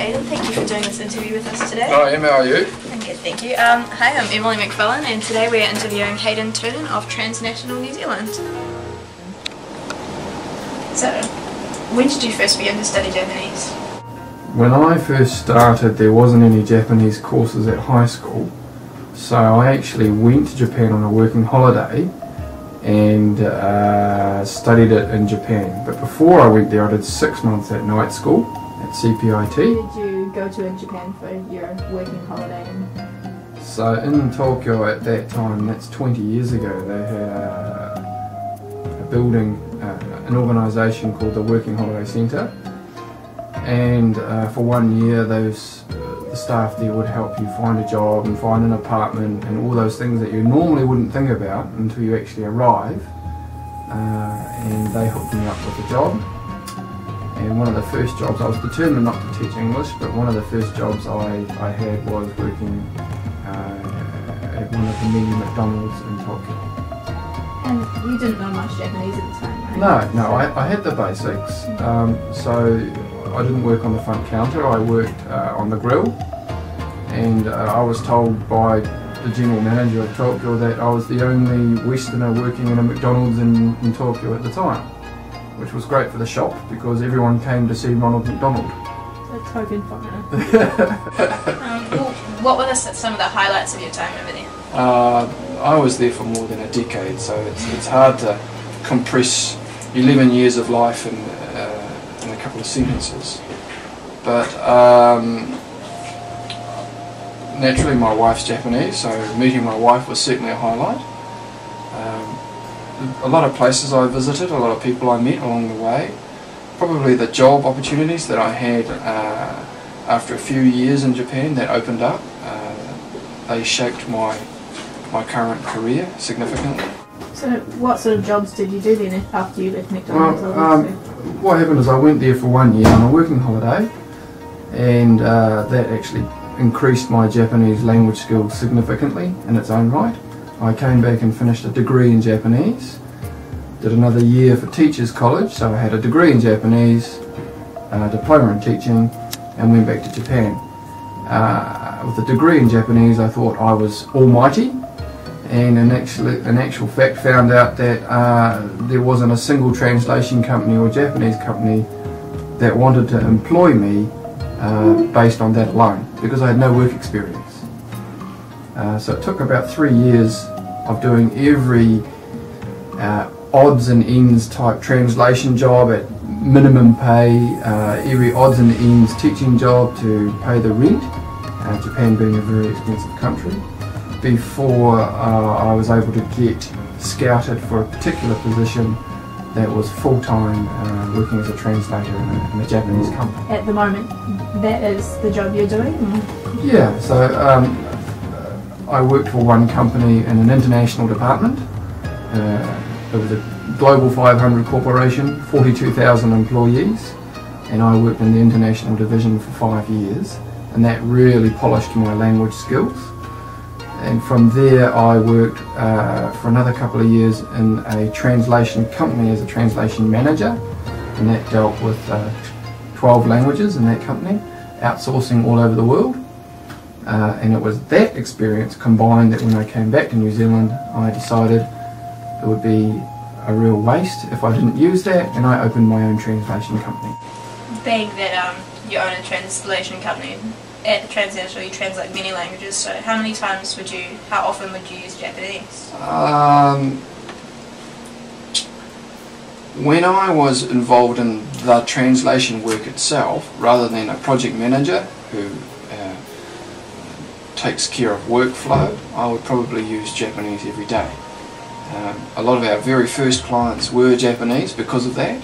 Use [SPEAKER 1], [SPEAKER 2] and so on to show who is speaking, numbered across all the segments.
[SPEAKER 1] Hayden, thank you for doing this interview with us today.
[SPEAKER 2] Hi Emma, how are you?
[SPEAKER 1] I'm good, thank you. Hi, I'm Emily Macfarlane, and today we are interviewing Hayden Turton of Transnational New Zealand. So, when did you first begin to study Japanese?
[SPEAKER 2] When I first started, there wasn't any Japanese courses at high school, so I actually went to Japan on a working holiday and studied it in Japan. But before I went there, I did 6 months at night school at CPIT.
[SPEAKER 3] Did you go to in Japan for your working holiday?
[SPEAKER 2] So in Tokyo at that time, that's 20 years ago, they had a building, an organisation called the Working Holiday Centre, and for 1 year the staff there would help you find a job and find an apartment and all those things that you normally wouldn't think about until you actually arrive, and they hooked me up with a job. And one of the first jobs, I was determined not to teach English, but one of the first jobs I had was working at one of the many McDonald's in Tokyo.
[SPEAKER 3] And you didn't know much Japanese at the time, right?
[SPEAKER 2] No, I had the basics. So I didn't work on the front counter, I worked on the grill, and I was told by the general manager of Tokyo that I was the only Westerner working in a McDonald's in Tokyo at the time, which was great for the shop because everyone came to see Ronald McDonald.
[SPEAKER 3] A token foreigner.
[SPEAKER 1] What were some of the highlights of your time over there?
[SPEAKER 2] I was there for more than a decade, so it's hard to compress 11 years of life in a couple of sentences. But naturally my wife's Japanese, so meeting my wife was certainly a highlight. A lot of places I visited, a lot of people I met along the way. Probably the job opportunities that I had after a few years in Japan that opened up, they shaped my current career significantly.
[SPEAKER 3] So what sort of jobs did you do then after you left McDonald's?
[SPEAKER 2] Well, what happened is I went there for 1 year on a working holiday, and that actually increased my Japanese language skills significantly in its own right. I came back and finished a degree in Japanese, did another year for Teachers College, so I had a degree in Japanese, a diploma in teaching, and went back to Japan. With a degree in Japanese I thought I was almighty, and in actual fact found out that there wasn't a single translation company or Japanese company that wanted to employ me based on that alone, because I had no work experience. So it took about 3 years of doing every odds and ends type translation job at minimum pay, every odds and ends teaching job to pay the rent, Japan being a very expensive country, before I was able to get scouted for a particular position that was full-time, working as a translator in a Japanese company.
[SPEAKER 3] At the moment, that is the job you're doing?
[SPEAKER 2] Yeah, so I worked for one company in an international department. It was a Global 500 corporation, 42,000 employees, and I worked in the international division for 5 years, and that really polished my language skills. And from there I worked for another couple of years in a translation company as a translation manager, and that dealt with 12 languages in that company, outsourcing all over the world. And it was that experience combined that when I came back to New Zealand I decided it would be a real waste if I didn't use that, and I opened my own translation company.
[SPEAKER 1] Being that you own a translation company, at Transnational you translate many languages, so how often would you use Japanese?
[SPEAKER 2] When I was involved in the translation work itself, rather than a project manager who takes care of workflow, I would probably use Japanese every day. A lot of our very first clients were Japanese because of that,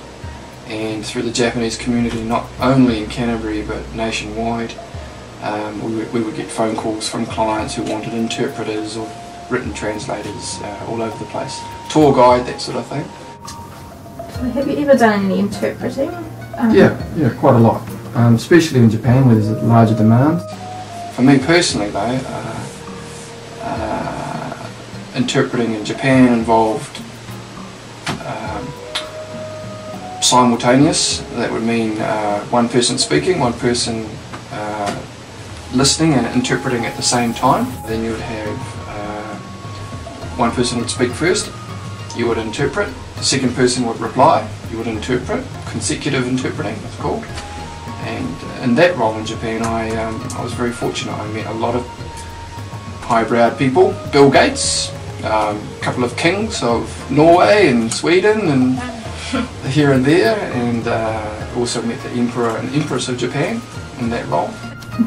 [SPEAKER 2] and through the Japanese community, not only in Canterbury but nationwide, we would get phone calls from clients who wanted interpreters or written translators all over the place, tour guide, that sort of thing.
[SPEAKER 3] Have you ever done any interpreting?
[SPEAKER 2] Yeah, quite a lot, especially in Japan where there's a larger demand. For me personally though, interpreting in Japan involved simultaneous. That would mean one person speaking, one person listening and interpreting at the same time. Then you would have one person would speak first, you would interpret, the second person would reply, you would interpret, consecutive interpreting it's called. And in that role in Japan I was very fortunate. I met a lot of high-browed people, Bill Gates, a couple of kings of Norway and Sweden and here and there, and also met the Emperor and Empress of Japan in that role.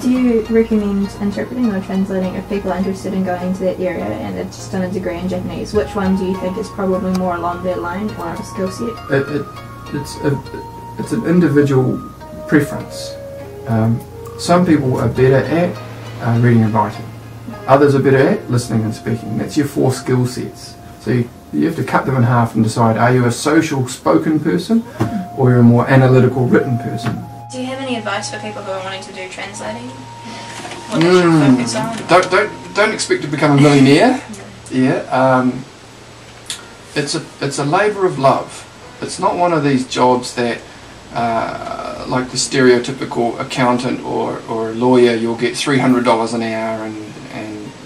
[SPEAKER 3] Do you recommend interpreting or translating if people are interested in going into that area and have just done a degree in Japanese? Which one do you think is probably more along their line or a skill set?
[SPEAKER 2] It's an individual preference. Some people are better at reading and writing. Others are better at listening and speaking. That's your 4 skill sets. So you have to cut them in half and decide, are you a social spoken person or you're a more analytical written person?
[SPEAKER 1] Do you have any advice for people who are wanting to do translating? What they should focus on?
[SPEAKER 2] Don't expect to become a millionaire. Yeah, it's a labour of love. It's not one of these jobs that, like the stereotypical accountant or lawyer, you'll get $300 an hour and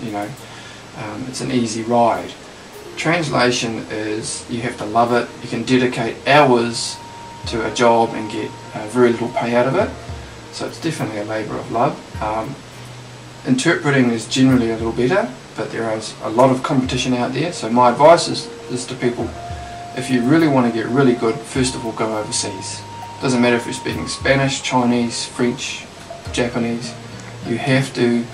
[SPEAKER 2] you know, it's an easy ride. Translation is, you have to love it. You can dedicate hours to a job and get very little pay out of it, so it's definitely a labour of love. Interpreting is generally a little better, but there is a lot of competition out there, so my advice is to people, if you really want to get really good, first of all go overseas. Doesn't matter if you're speaking Spanish, Chinese, French, Japanese, you have to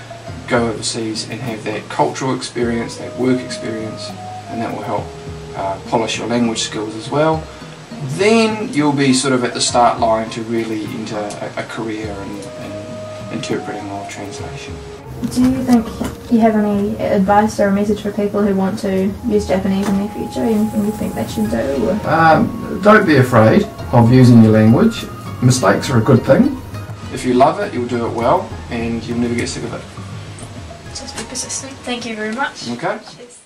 [SPEAKER 2] go overseas and have that cultural experience, that work experience, and that will help polish your language skills as well. Then you'll be sort of at the start line to really enter a career in interpreting or translation.
[SPEAKER 3] Do you think you have any advice or a message for people who want to use Japanese in their future? Anything you think they should do? Or?
[SPEAKER 2] Don't be afraid of using your language. Mistakes are a good thing. If you love it, you'll do it well and you'll never get sick of it.
[SPEAKER 1] Just be persistent. Thank you very much.
[SPEAKER 2] Okay.
[SPEAKER 1] Cheers.